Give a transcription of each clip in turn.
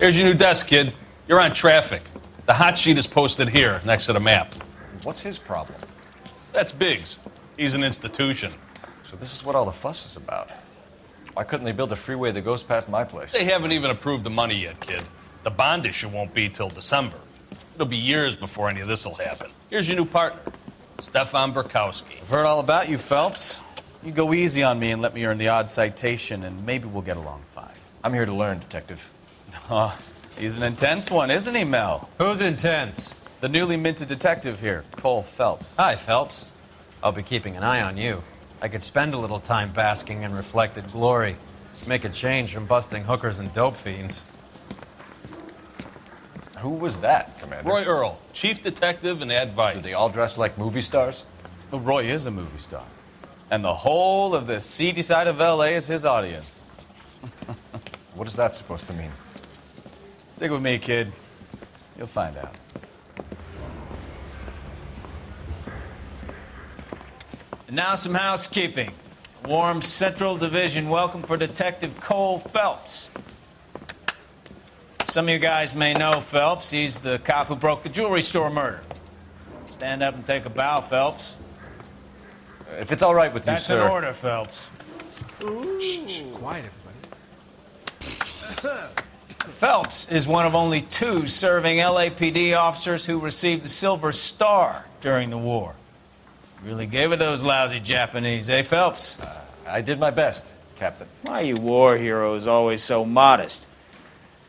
Here's your new desk, kid. You're on traffic. The hot sheet is posted here, next to the map. What's his problem? That's Biggs. He's an institution. So this is what all the fuss is about. Why couldn't they build a freeway that goes past my place? They haven't even approved the money yet, kid. The bond issue won't be till December. It'll be years before any of this will happen. Here's your new partner, Stefan Burkowski. I've heard all about you, Phelps. You go easy on me and let me earn the odd citation, and maybe we'll get along fine. I'm here to learn, Detective. Oh, he's an intense one, isn't he, Mel? Who's intense? The newly minted detective here, Cole Phelps. Hi, Phelps. I'll be keeping an eye on you. I could spend a little time basking in reflected glory. Make a change from busting hookers and dope fiends. Who was that, Commander? Roy Earl, chief detective and advice. Do they all dress like movie stars? Well, Roy is a movie star. And the whole of the seedy side of L.A. is his audience. What is that supposed to mean? Stick with me, kid. You'll find out. And now some housekeeping. Warm Central Division welcome for Detective Cole Phelps. Some of you guys may know Phelps. He's the cop who broke the jewelry store murder. Stand up and take a bow, Phelps. If it's all right with you, That's sir. an order, Phelps. Shh, quiet, everybody. Phelps is one of only 2 serving LAPD officers who received the Silver Star during the war. Really gave it those lousy Japanese, eh, Phelps? I did my best, Captain. Why are you war heroes always so modest?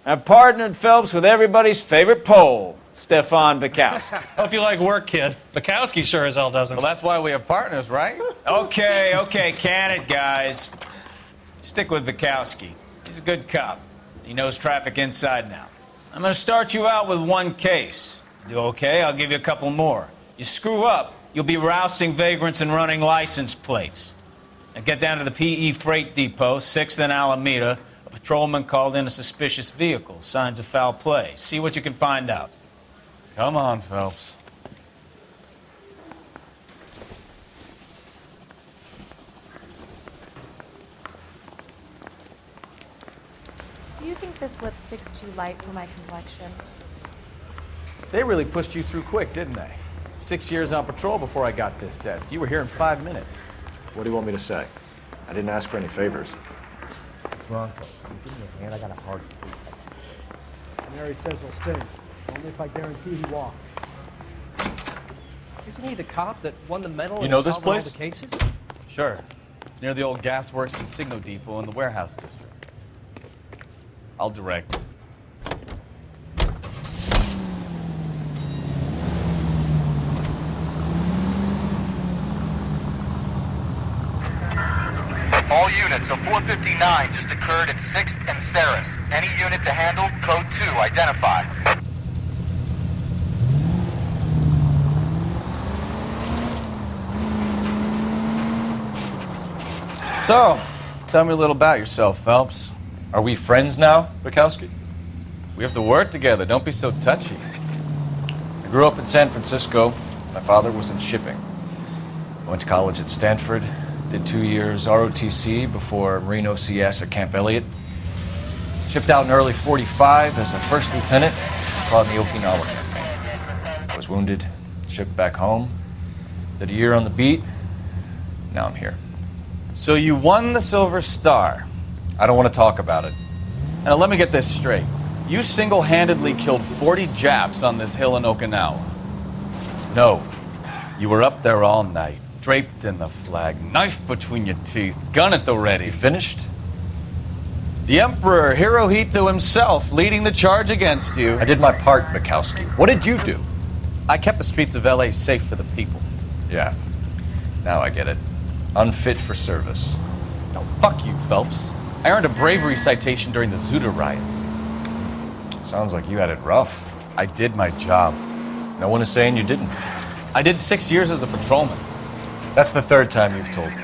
I've partnered Phelps with everybody's favorite Pole, Stefan Burkowski. Hope you like work, kid. Bukowski sure as hell doesn't. Well, that's why we have partners, right? Okay, can it, guys. Stick with Burkowski. He's a good cop. He knows traffic inside and out. I'm going to start you out with 1 case. Do okay? I'll give you a couple more. You screw up, you'll be rousting vagrants and running license plates. Now get down to the PE Freight Depot, 6th and Alameda. A patrolman called in a suspicious vehicle. Signs of foul play. See what you can find out. Come on, Phelps. Do you think this lipstick's too light for my complexion? They really pushed you through quick, didn't they? 6 years on patrol before I got this desk. You were here in 5 minutes. What do you want me to say? I didn't ask for any favors. Bronco, give me a hand. I got a hard case. Mary says he'll sing. Only if I guarantee he walks. Isn't he the cop that won the medal? You know this solving all place? the cases? Sure. Near the old gas works and Signo Depot in the warehouse district. I'll direct. All units, a 459 just occurred at 6th and Saris. Any unit to handle, code 2, identify. So, tell me a little about yourself, Phelps. Are we friends now, Bukowski? We have to work together. Don't be so touchy. I grew up in San Francisco. My father was in shipping. I went to college at Stanford, did 2 years ROTC before Marine OCS at Camp Elliott. Shipped out in early '45 as a first lieutenant, fought in the Okinawa campaign. I was wounded, shipped back home, did a year on the beat. Now I'm here. So you won the Silver Star. I don't want to talk about it. Now let me get this straight. You single-handedly killed 40 Japs on this hill in Okinawa. No. You were up there all night, draped in the flag, knife between your teeth, gun at the ready. You finished? The Emperor Hirohito himself leading the charge against you. I did my part, Bukowski. What did you do? I kept the streets of L.A. safe for the people. Yeah. Now I get it. Unfit for service. No, fuck you, Phelps. I earned a bravery citation during the Zuda riots. Sounds like you had it rough. I did my job. No one is saying you didn't. I did 6 years as a patrolman. That's the 3rd time you've told me.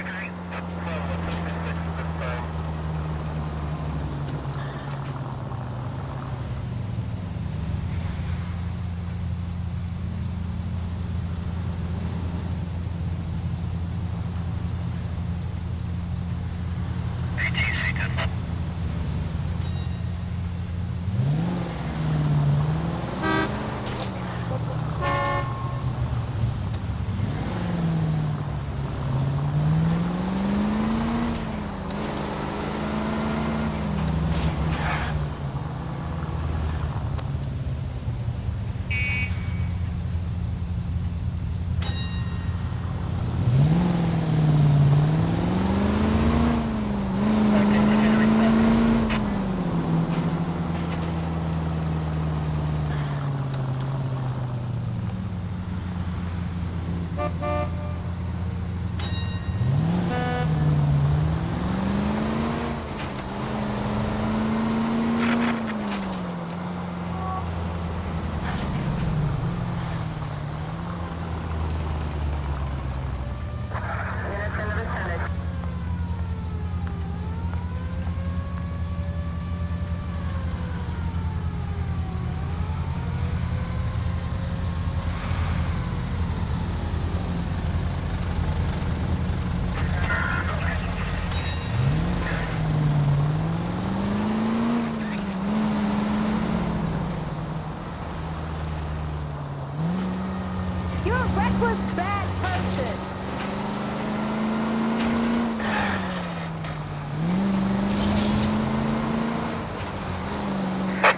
reckless bad person.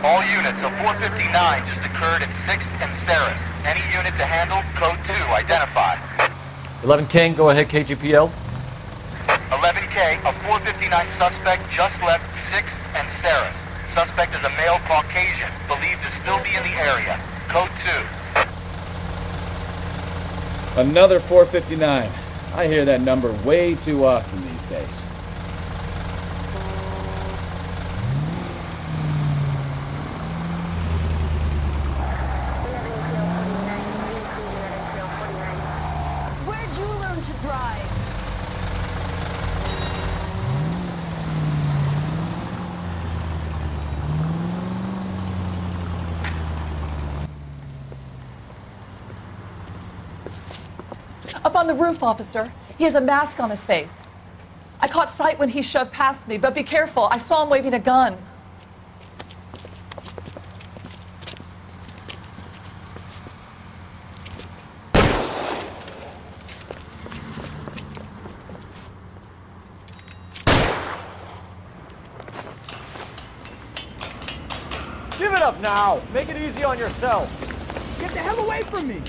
All units, a 459 just occurred at 6th and Saris. Any unit to handle, code 2, identified. 11 King, go ahead, KGPL. 11K, a 459 suspect just left 6th and Saris. Suspect is a male Caucasian, believed to still be in the area. Code 2. Another 459. I hear that number way too often these days. Where'd you learn to drive? Up on the roof, officer. He has a mask on his face. I caught sight when he shoved past me, but be careful. I saw him waving a gun. Give it up now. Make it easy on yourself. Get the hell away from me.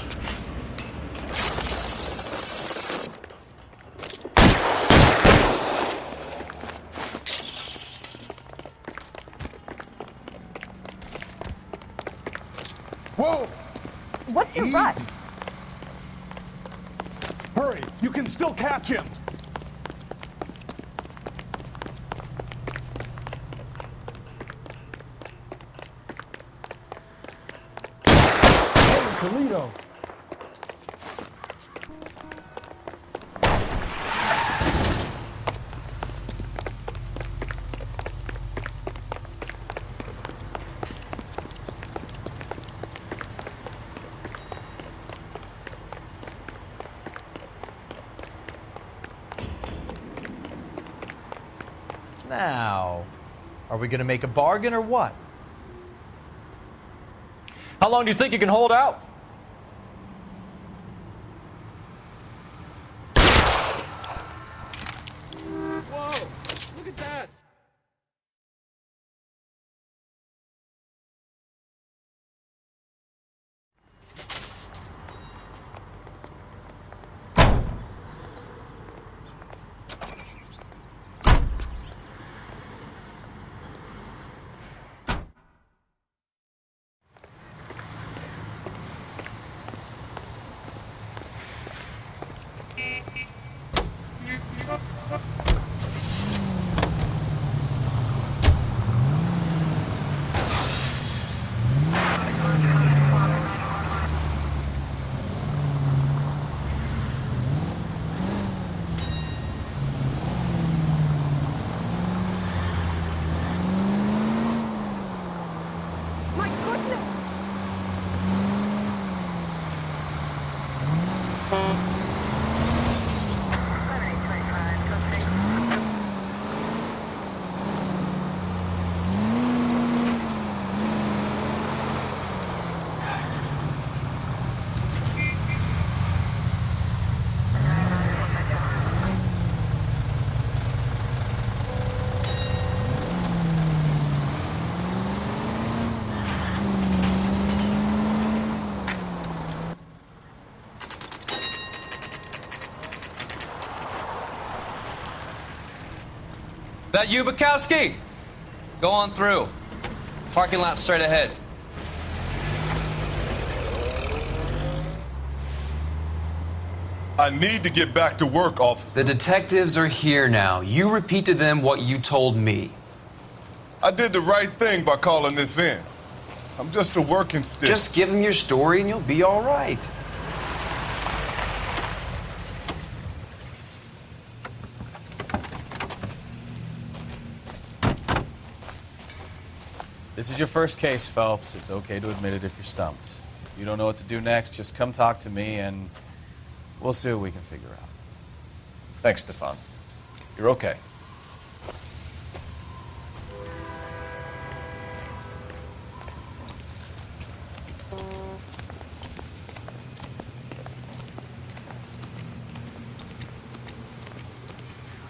Whoa! What's your rut? Hurry, you can still catch him. Hey, Toledo. Now, are we gonna make a bargain or what? How long do you think you can hold out? Whoa! Look at that! My goodness! That you, Bukowski? Go on through. Parking lot straight ahead. I need to get back to work, officer. The detectives are here now. You repeat to them what you told me. I did the right thing by calling this in. I'm just a working stick. Just give them your story and you'll be all right. This is your first case, Phelps. It's okay to admit it if you're stumped. If you don't know what to do next, just come talk to me and we'll see what we can figure out. Thanks, Stefan. You're okay.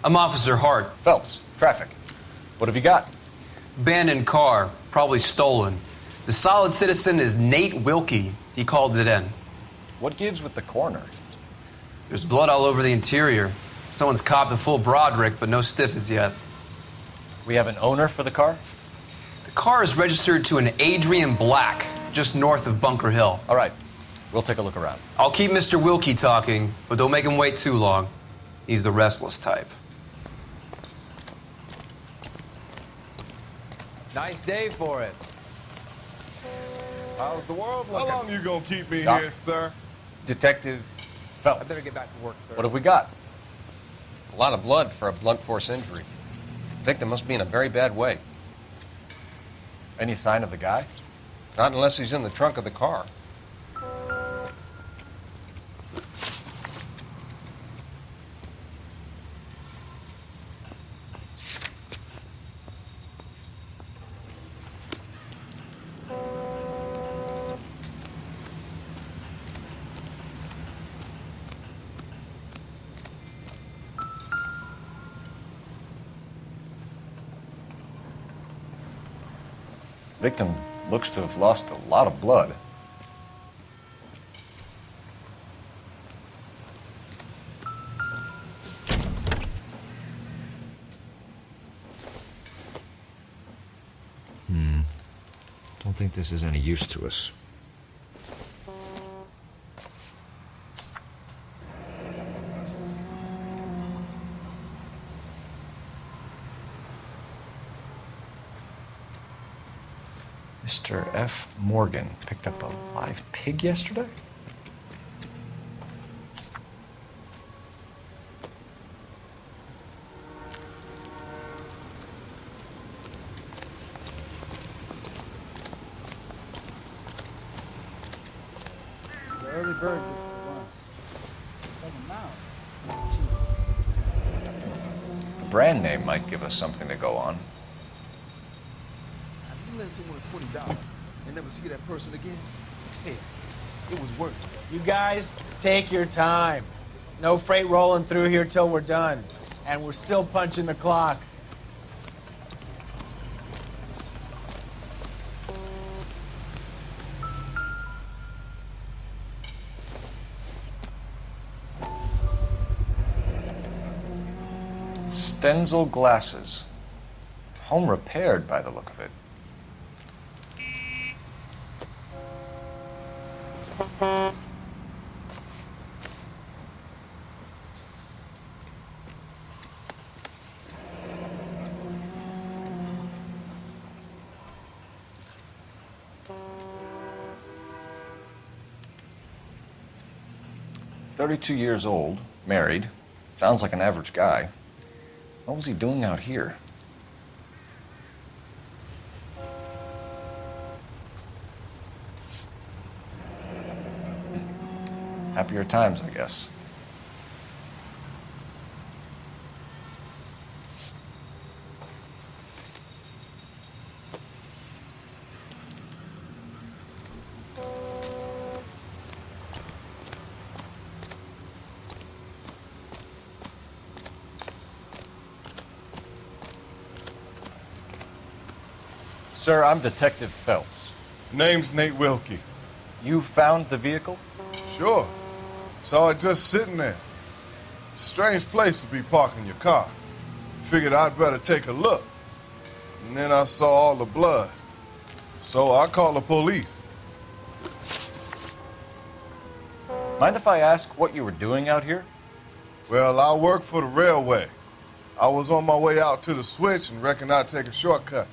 I'm Officer Hart. Phelps, traffic. What have you got? Abandoned car, probably stolen. The solid citizen is Nate Wilkie. He called it in. What gives with the coroner? There's blood all over the interior. Someone's copped a full Broderick, but no stiff as yet. We have an owner for the car? The car is registered to an Adrian Black, just north of Bunker Hill. All right, we'll take a look around. I'll keep Mr. Wilkie talking, but don't make him wait too long. He's the restless type. Nice day for it. How's the world looking? How long you gonna keep me Doc. here, sir? Detective Phelps. I better get back to work, sir. What have we got? A lot of blood for a blunt force injury. The victim must be in a very bad way. Any sign of the guy? Not unless he's in the trunk of the car. Victim looks to have lost a lot of blood. Don't think this is any use to us. Mr. F. Morgan picked up a live pig yesterday? The early bird gets the worm. It's like a mouse. The brand name might give us something to go on. You lend someone $20 and never see that person again? Hey, it was worth it. You guys, take your time. No freight rolling through here till we're done. And we're still punching the clock. Stenzel glasses. Home repaired by the look of it. "32 years old, married. Sounds like an average guy. What was he doing out here?" Happier times, I guess. Sir, I'm Detective Phelps. Name's Nate Wilkie. You found the vehicle? Sure. Saw it just sitting there. Strange place to be parking your car. Figured I'd better take a look. And then I saw all the blood. So I called the police. Mind if I ask what you were doing out here? Well, I work for the railway. I was on my way out to the switch and reckoned I'd take a shortcut.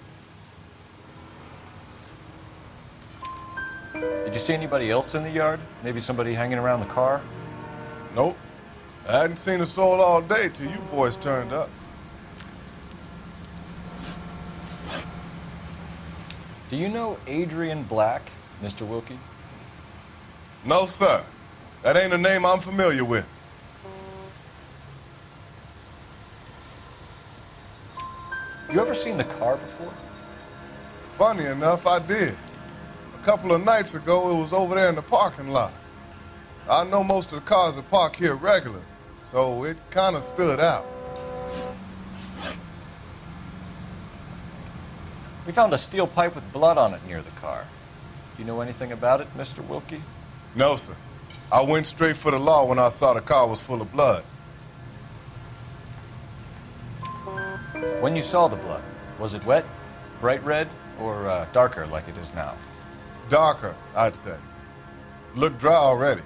Did you see anybody else in the yard? Maybe somebody hanging around the car? Nope. I hadn't seen a soul all day till you boys turned up. Do you know Adrian Black, Mr. Wilkie? No, sir. That ain't a name I'm familiar with. You ever seen the car before? Funny enough, I did. A couple of nights ago, it was over there in the parking lot. I know most of the cars are parked here regular, so it kind of stood out. We found a steel pipe with blood on it near the car. Do you know anything about it, Mr. Wilkie? No, sir. I went straight for the law when I saw the car was full of blood. When you saw the blood, was it wet, bright red, or darker like it is now? Darker, I'd say. Looked dry already.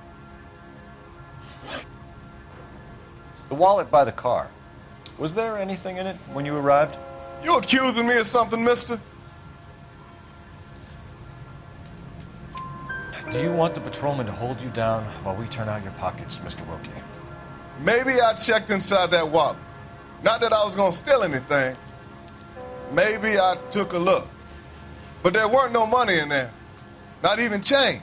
The wallet by the car. Was there anything in it when you arrived? You accusing me of something, mister? Do you want the patrolman to hold you down while we turn out your pockets, Mr. Wilkie? Maybe I checked inside that wallet. Not that I was gonna steal anything. Maybe I took a look. But there weren't no money in there. Not even change.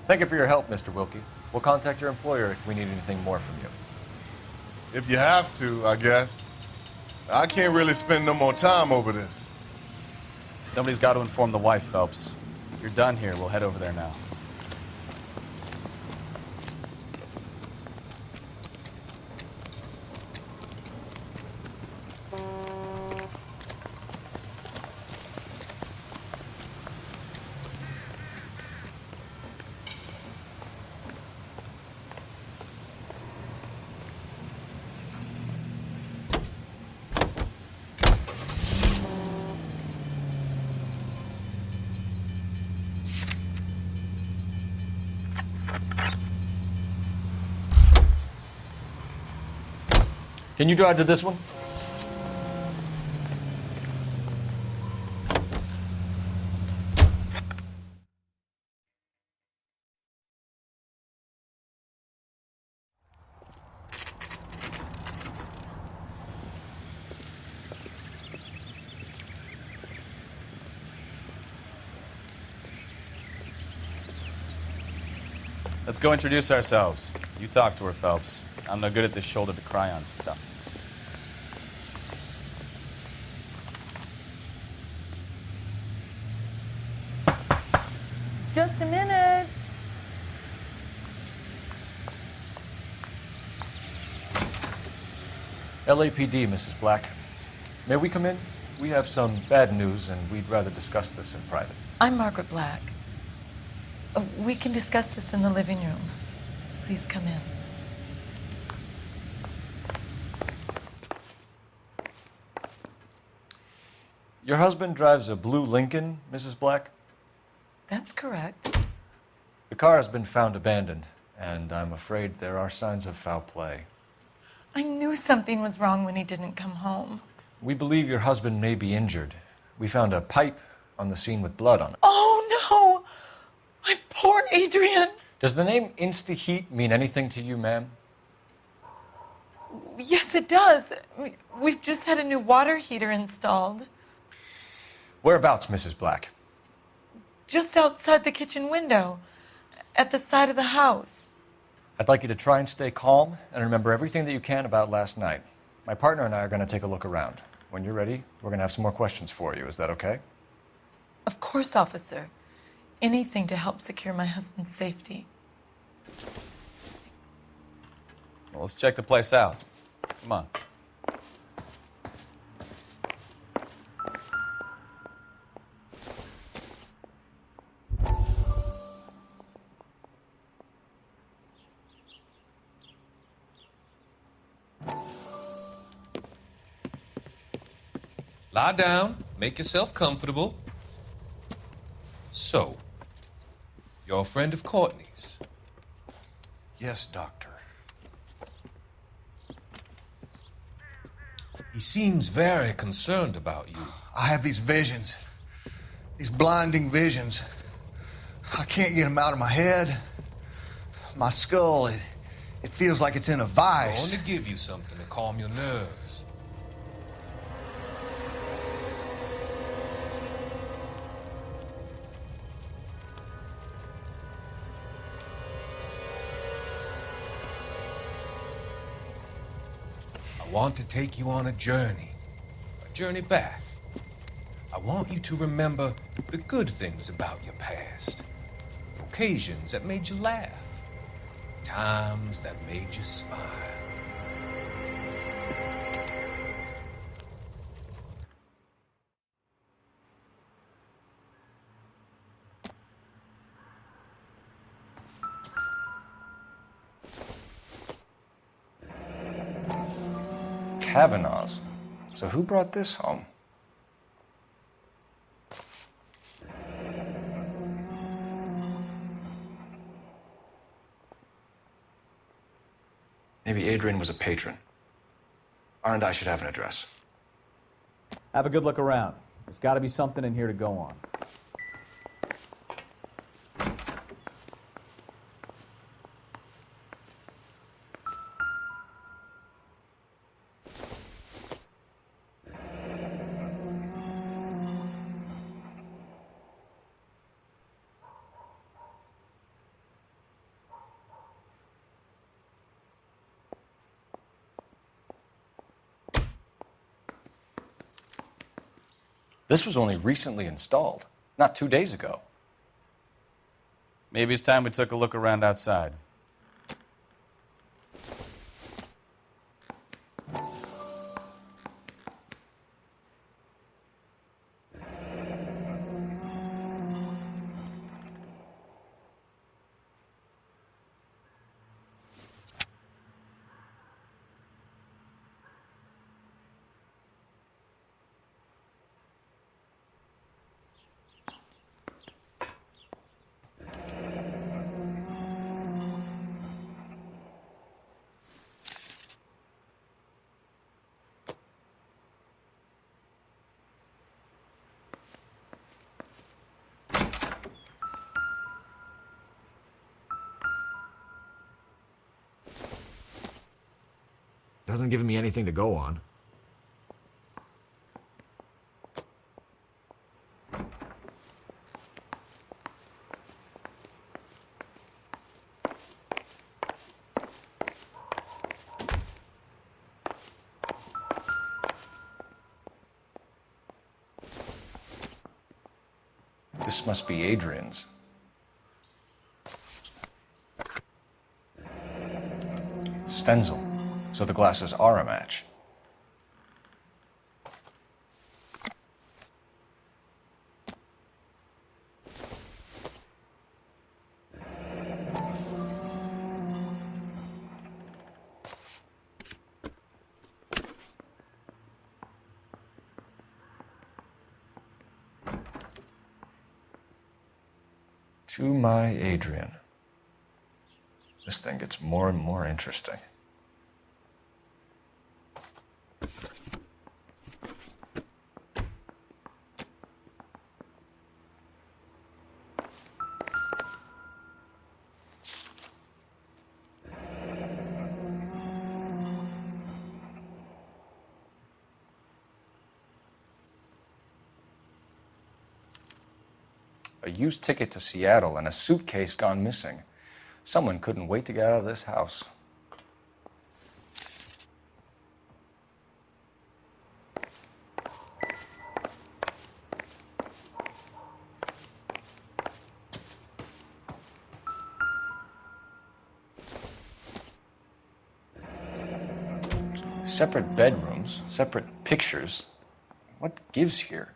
Thank you for your help, Mr. Wilkie. We'll contact your employer if we need anything more from you. If you have to, I guess. I can't really spend no more time over this. Somebody's got to inform the wife, Phelps. If you're done here, we'll head over there now. Can you drive to this one? Let's go introduce ourselves. You talk to her, Phelps. I'm no good at this shoulder to cry on stuff. Just a minute. LAPD, Mrs. Black. May we come in? We have some bad news, and we'd rather discuss this in private. I'm Margaret Black. We can discuss this in the living room. Please come in. Your husband drives a blue Lincoln, Mrs. Black? That's correct. The car has been found abandoned, and I'm afraid there are signs of foul play. I knew something was wrong when he didn't come home. We believe your husband may be injured. We found a pipe on the scene with blood on it. Oh, no! My poor Adrian! Does the name Insta-Heat mean anything to you, ma'am? Yes, it does. We've just had a new water heater installed. Whereabouts, Mrs. Black? Just outside the kitchen window, at the side of the house. I'd like you to try and stay calm and remember everything that you can about last night. My partner and I are going to take a look around. When you're ready, we're going to have some more questions for you. Is that okay? Of course, officer. Anything to help secure my husband's safety. Well, let's check the place out. Come on. Lie down, make yourself comfortable. So, you're a friend of Courtney's? Yes, Doctor. He seems very concerned about you. I have these visions. These blinding visions. I can't get them out of my head. My skull, it feels like it's in a I vice. want to give you something to calm your nerves. I want to take you on a journey back. I want you to remember the good things about your past, occasions that made you laugh, times that made you smile. Kavanaughs. So who brought this home? Maybe Adrian was a patron. R&I should have an address. Have a good look around. There's got to be something in here to go on. This was only recently installed, not 2 days ago. Maybe it's time we took a look around outside. Doesn't give me anything to go on. This must be Adrian's. Stenzel. So the glasses are a match. To my Adrian. This thing gets more and more interesting. A used ticket to Seattle and a suitcase gone missing. Someone couldn't wait to get out of this house. Separate bedrooms, separate pictures. What gives here?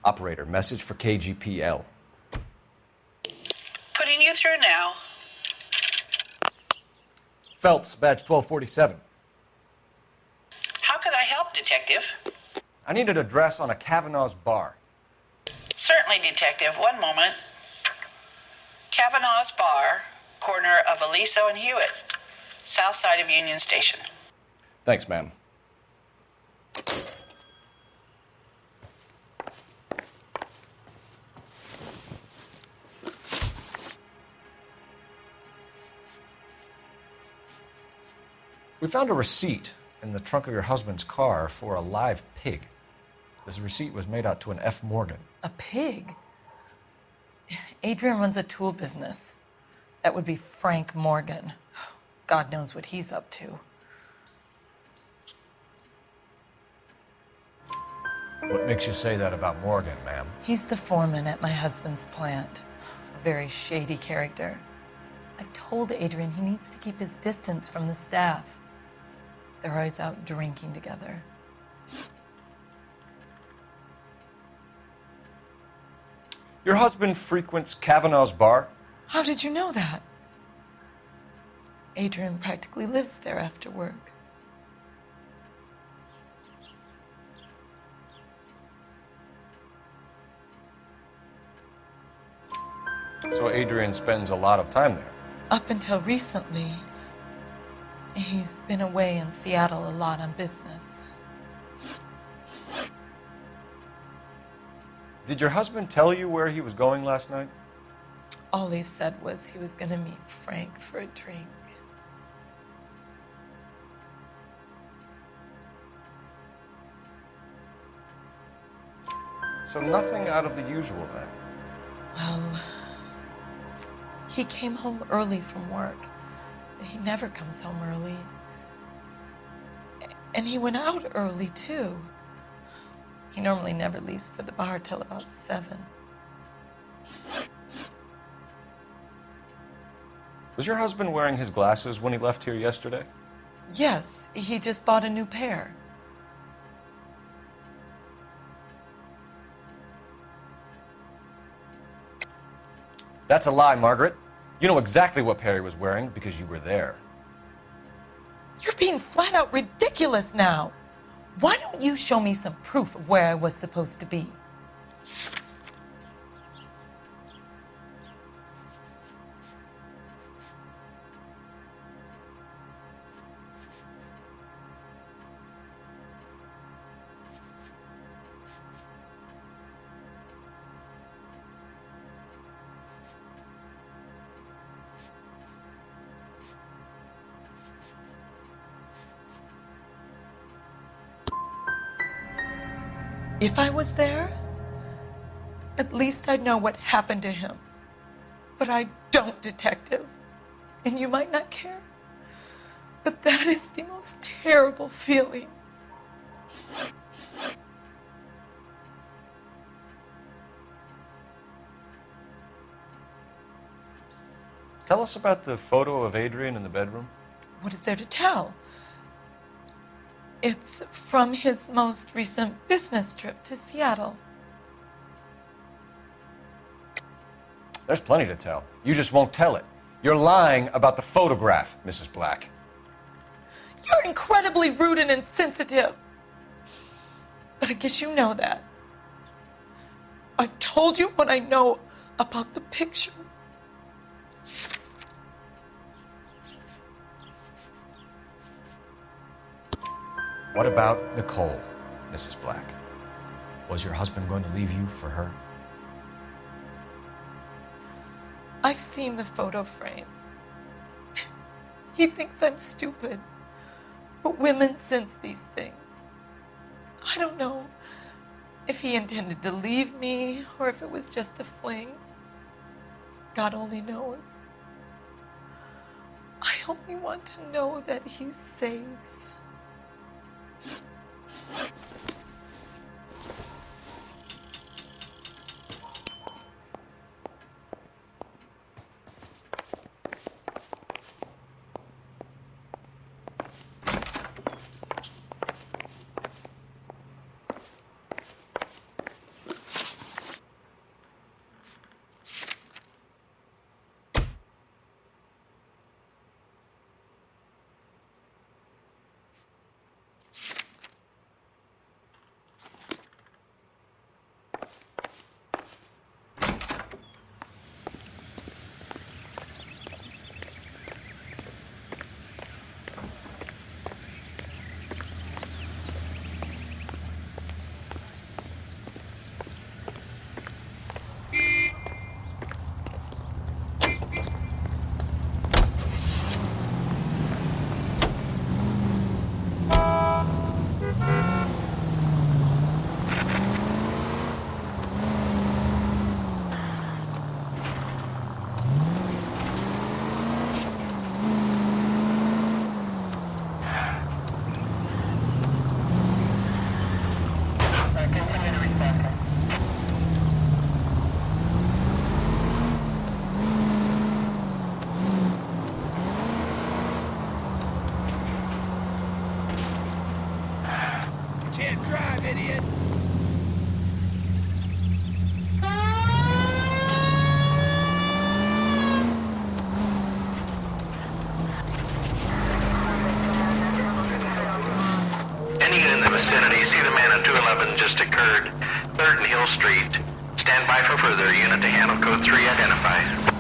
Operator, message for KGPL. Putting you through now. Phelps, badge 1247. How could I help, Detective? I need an address on a Kavanaugh's bar. Certainly, Detective. One moment. Kavanaugh's Bar, corner of Aliso and Hewitt, south side of Union Station. Thanks, ma'am. We found a receipt in the trunk of your husband's car for a live pig. This receipt was made out to an F. Morgan. A pig? Adrian runs a tool business. That would be Frank Morgan. God knows what he's up to. What makes you say that about Morgan, ma'am? He's the foreman at my husband's plant. A very shady character. I've told Adrian he needs to keep his distance from the staff. They're always out drinking together. Your husband frequents Kavanaugh's bar? How did you know that? Adrian practically lives there after work. So Adrian spends a lot of time there. Up until recently, he's been away in Seattle a lot on business. Did your husband tell you where he was going last night? All he said was he was going to meet Frank for a drink. So nothing out of the usual then? Well, he came home early from work. He never comes home early. And he went out early, too. He normally never leaves for the bar till about 7. Was your husband wearing his glasses when he left here yesterday? Yes, he just bought a new pair. That's a lie, Margaret. You know exactly what pair he was wearing because you were there. You're being flat out ridiculous now. Why don't you show me some proof of where I was supposed to be? If I was there, at least I'd know what happened to him. But I don't, Detective. And you might not care, but that is the most terrible feeling. Tell us about the photo of Adrian in the bedroom. What is there to tell? It's from his most recent business trip to Seattle. There's plenty to tell. You just won't tell it. You're lying about the photograph, Mrs. Black. You're incredibly rude and insensitive. But I guess you know that. I've told you what I know about the picture. What about Nicole, Mrs. Black? Was your husband going to leave you for her? I've seen the photo frame. He thinks I'm stupid. But women sense these things. I don't know if he intended to leave me or if it was just a fling. God only knows. I only want to know that he's safe. Let him drive, idiot! Any unit in the vicinity, see the man on 211 just occurred. 3rd and Hill Street. Stand by for further. Unit to handle code 3 identified.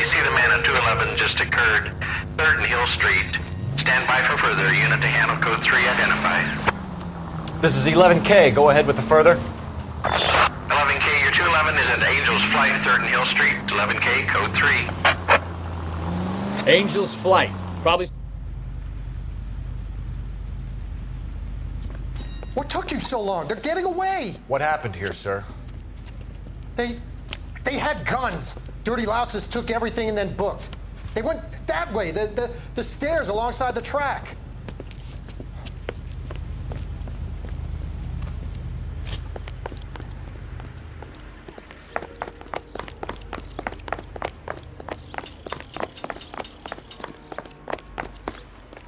See the man on 211 just occurred. 3rd and Hill Street. Stand by for further. Unit to handle code 3 identified. This is 11K. Go ahead with the further. 11K, your 211 is at Angel's Flight, 3rd and Hill Street. 11K, code 3. Angel's Flight. Probably... What took you so long? They're getting away! What happened here, sir? They had guns. Dirty louses took everything and then booked. They went that way, the stairs alongside the track.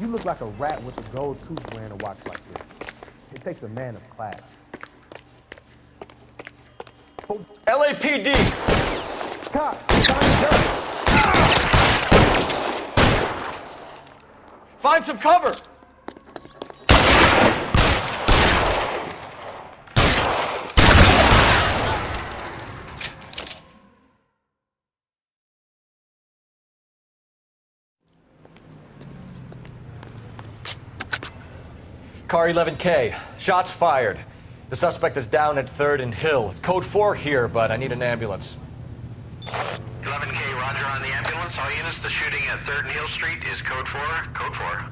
You look like a rat with a gold tooth wearing a watch like this. It takes a man of class. LAPD! Cop, find dirt. Find some cover! Car 11K. Shots fired. The suspect is down at 3rd and Hill. It's code 4 here, but I need an ambulance. 11K, roger on the ambulance. All units, the shooting at 3rd and Hill Street is code 4. Code 4.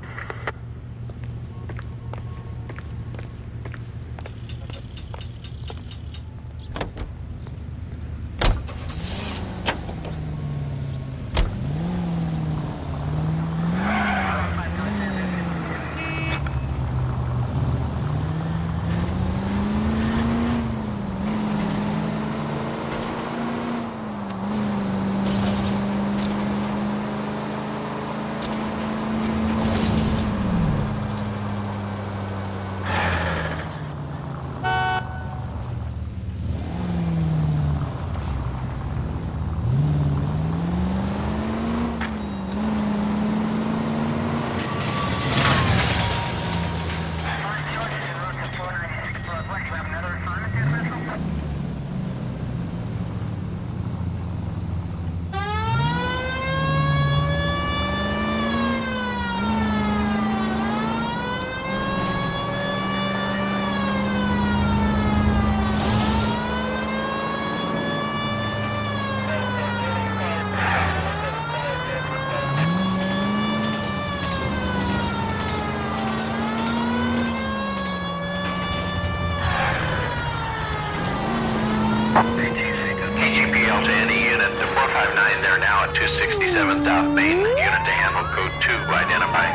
KGPL to any unit, the 459, they're now at 267 South Main. Unit to handle code 2, identify.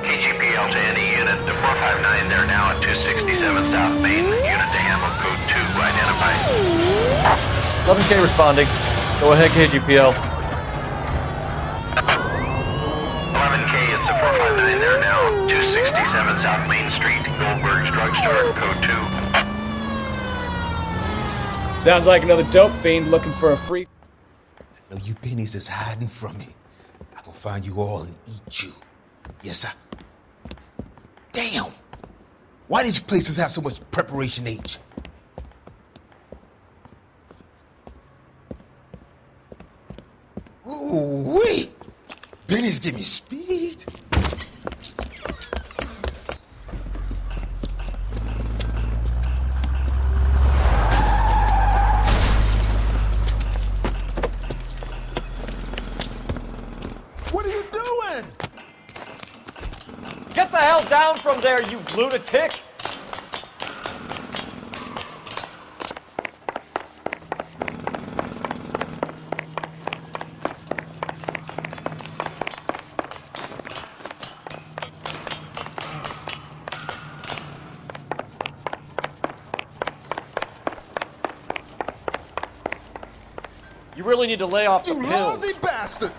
KGPL to any unit, the 459, they're now at 267 South Main. Unit to handle code 2, identify. 11K responding. Go ahead, KGPL. 11K, it's a 459, they're now 267 South Main Street, Goldberg's Drugstore, code 2. Sounds like another dope fiend looking for a free... I know you pennies is hiding from me. I I'll find you all and eat you. Yes, sir. Damn! Why these places have so much preparation H? Ooh-wee! Benny's give me speed. What are you doing? Get the hell down from there, you lunatic! You really need to lay off the You pills. lousy bastard!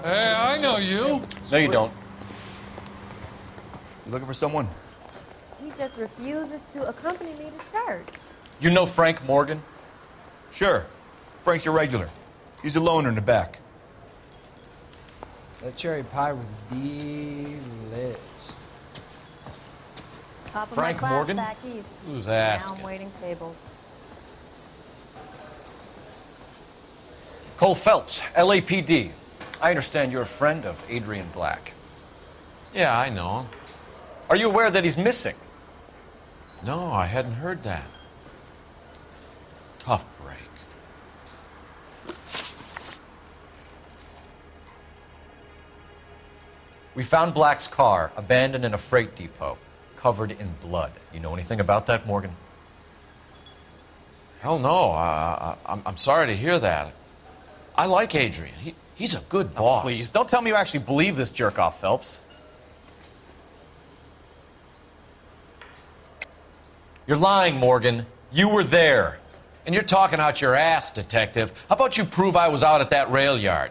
Hey, I know you. No, you don't. You looking for someone? He just refuses to accompany me to church. You know Frank Morgan? Sure. Frank's your regular. He's a loner in the back. That cherry pie was delish. Top of Frank my class Morgan? back east. Who's Now asking? I'm waiting tables. Cole Phelps, LAPD. I understand you're a friend of Adrian Black. Yeah, I know him. Are you aware that he's missing? No, I hadn't heard that. Tough break. We found Black's car abandoned in a freight depot, covered in blood. You know anything about that, Morgan? Hell no. I'm sorry to hear that. I like Adrian. He's a good boss. Please, don't tell me you actually believe this jerk-off, Phelps. You're lying, Morgan. You were there. And you're talking out your ass, detective. How about you prove I was out at that rail yard?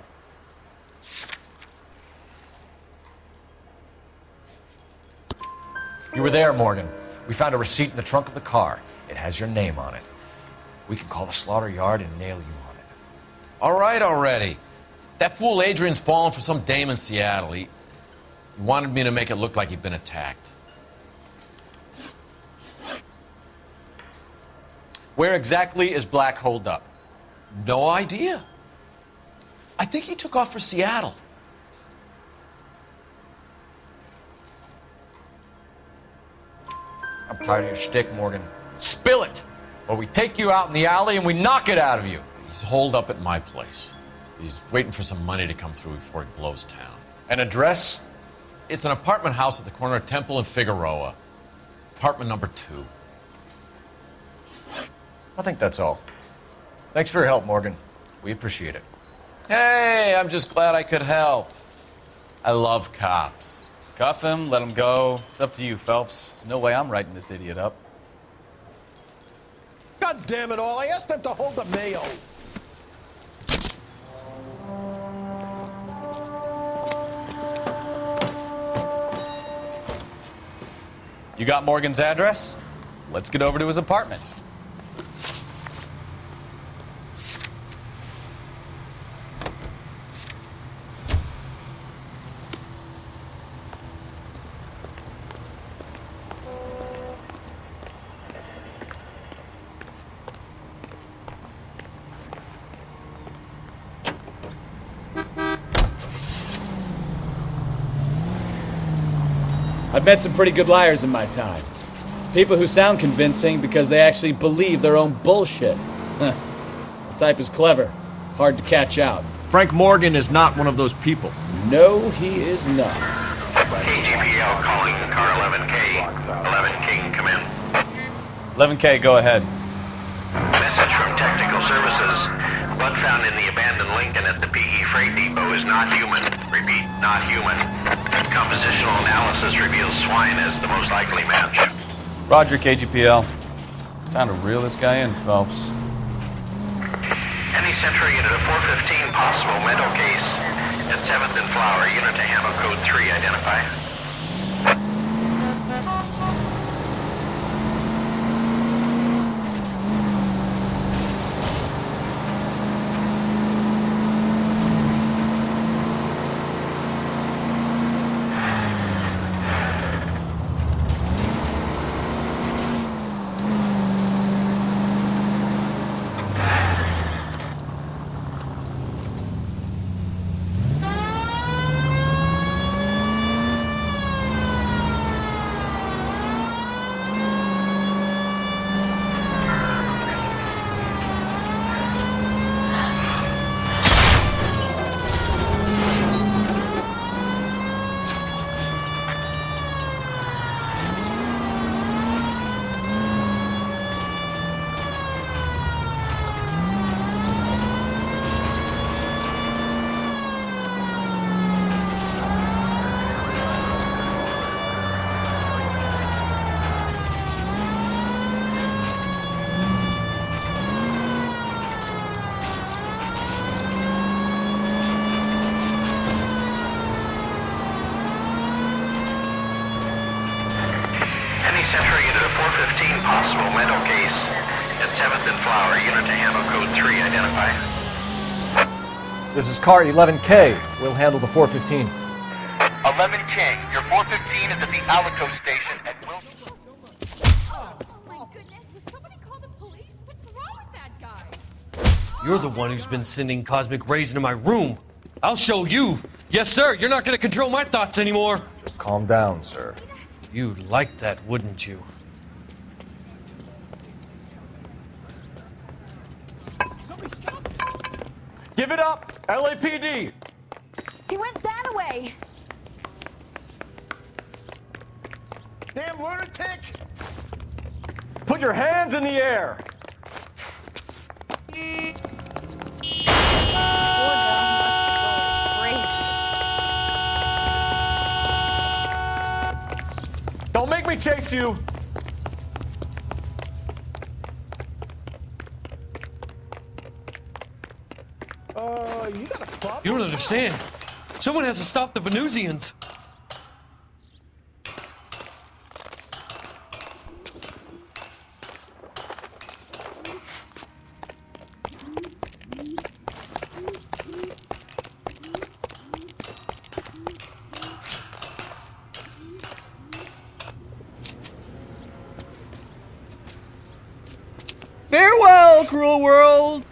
You were there, Morgan. We found a receipt in the trunk of the car. It has your name on it. We can call the slaughter yard and nail you on it. All right already. That fool Adrian's fallen for some dame in Seattle. He wanted me to make it look like he'd been attacked. Where exactly is Black holed up? No idea. I think he took off for Seattle. I'm tired of your shtick, Morgan. Spill it, or we take you out in the alley and we knock it out of you. He's holed up at my place. He's waiting for some money to come through before he blows town. An address? It's an apartment house at the corner of Temple and Figueroa. Apartment number 2. I think that's all. Thanks for your help, Morgan. We appreciate it. Hey, I'm just glad I could help. I love cops. Cuff him, let him go. It's up to you, Phelps. There's no way I'm writing this idiot up. God damn it all, I asked them to hold the mail. You got Morgan's address? Let's get over to his apartment. I've met some pretty good liars in my time. People who sound convincing because they actually believe their own bullshit. The type is clever, hard to catch out. Frank Morgan is not one of those people. No, he is not. KGPL calling car 11K. 11K, come in. 11K, go ahead. Message from Technical Services. Blood found in the abandoned Lincoln at the PE Freight Depot is not human. Repeat, not human. Compositional analysis reveals swine as the most likely match. Roger, KGPL. Time to reel this guy in, Phelps. Any Central unit of 415 possible mental case at 7th and Flower. Unit to handle code 3, identify. Central unit of 415 possible mental case at 7th and Flower. Unit to handle code 3, identify. This is car 11K. We'll handle the 415. 11K, your 415 is at the Alico station at Wilson. You're the one who's been sending cosmic rays into my room. I'll show you. Yes, sir. You're not going to control my thoughts anymore. Just calm down, sir. You'd like that, wouldn't you? Give it up, LAPD. He went that way. Damn lunatic. Put your hands in the air. Don't make me chase you. You got a problem? You don't understand. Someone has to stop the Venusians. Farewell, cruel world!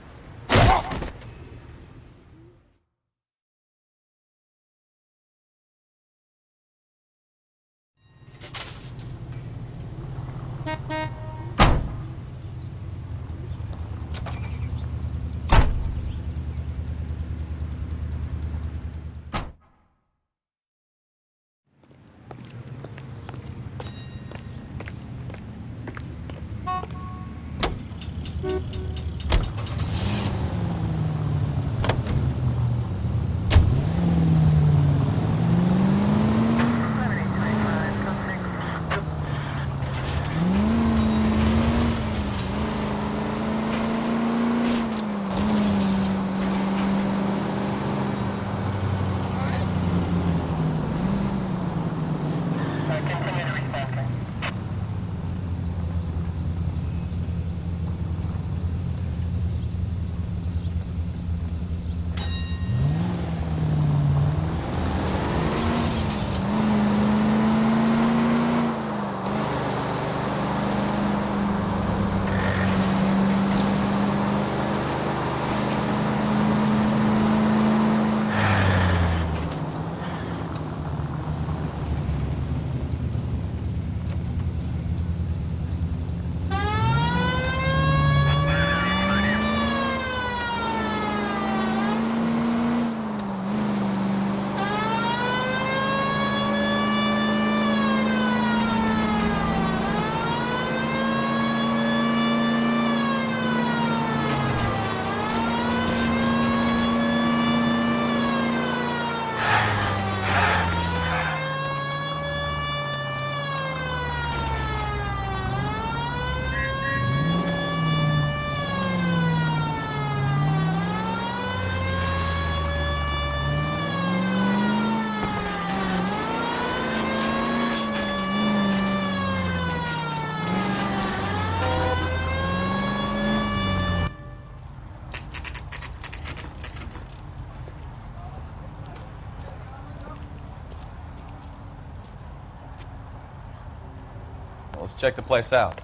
Let's check the place out.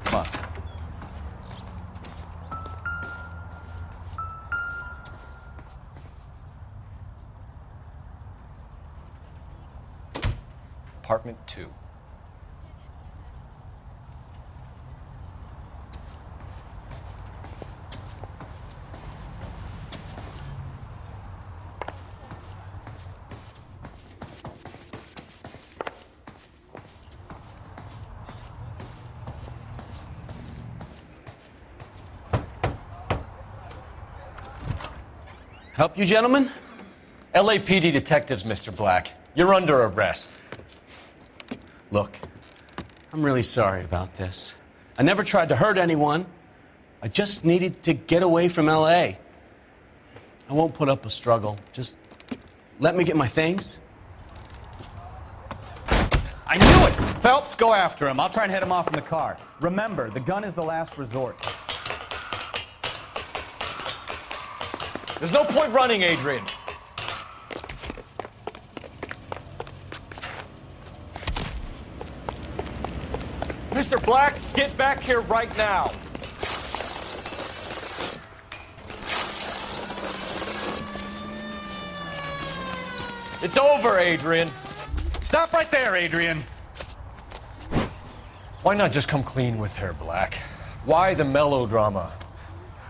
Come on. Apartment 2. Help you, gentlemen? LAPD detectives, Mr. Black. You're under arrest. Look, I'm really sorry about this. I never tried to hurt anyone. I just needed to get away from L.A. I won't put up a struggle. Just let me get my things. I knew it! Phelps, go after him. I'll try and head him off in the car. Remember, the gun is the last resort. There's no point running, Adrian. Mr. Black, get back here right now. It's over, Adrian. Stop right there, Adrian. Why not just come clean with her, Black? Why the melodrama?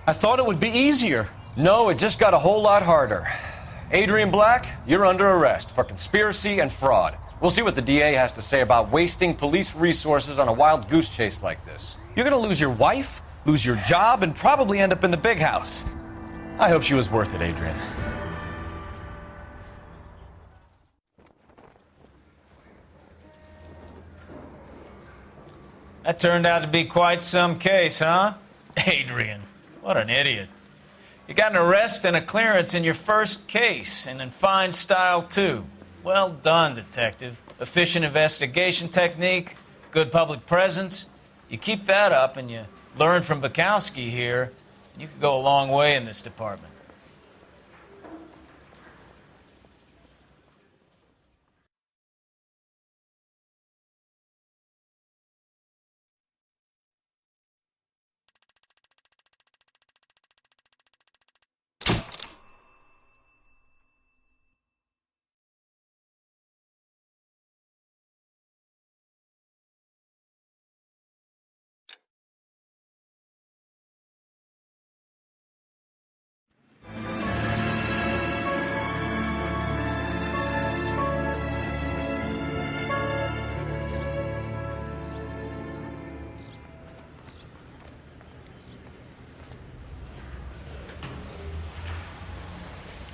I thought it would be easier. No, it just got a whole lot harder. Adrian Black, you're under arrest for conspiracy and fraud. We'll see what the DA has to say about wasting police resources on a wild goose chase like this. You're gonna lose your wife, lose your job, and probably end up in the big house. I hope she was worth it, Adrian. That turned out to be quite some case, huh? Adrian, what an idiot. You got an arrest and a clearance in your first case, and in fine style, too. Well done, detective. Efficient investigation technique, good public presence. You keep that up and you learn from Bukowski here, and you could go a long way in this department.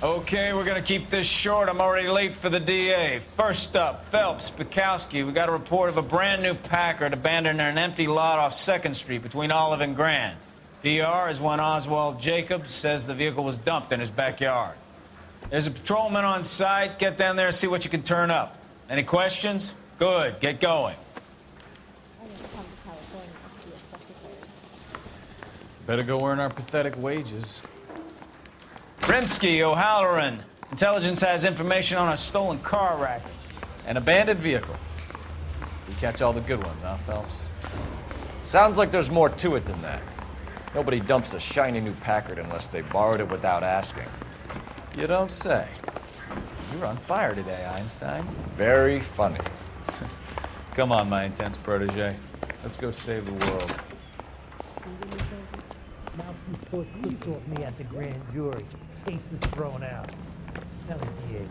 Okay, we're gonna keep this short. I'm already late for the DA. First up, Phelps, Bukowski. We got a report of a brand new Packard abandoned in an empty lot off 2nd Street between Olive and Grand. PR is one Oswald Jacobs says the vehicle was dumped in his backyard. There's a patrolman on site. Get down there and see what you can turn up. Any questions? Good, get going. Better go earn our pathetic wages. Rimsky, O'Halloran. Intelligence has information on a stolen car racket. An abandoned vehicle. We catch all the good ones, huh, Phelps? Sounds like there's more to it than that. Nobody dumps a shiny new Packard unless they borrowed it without asking. You don't say. You're on fire today, Einstein. Very funny. Come on, my intense protege. Let's go save the world. Now you put me at the grand jury. Case is thrown out. Tell the DA.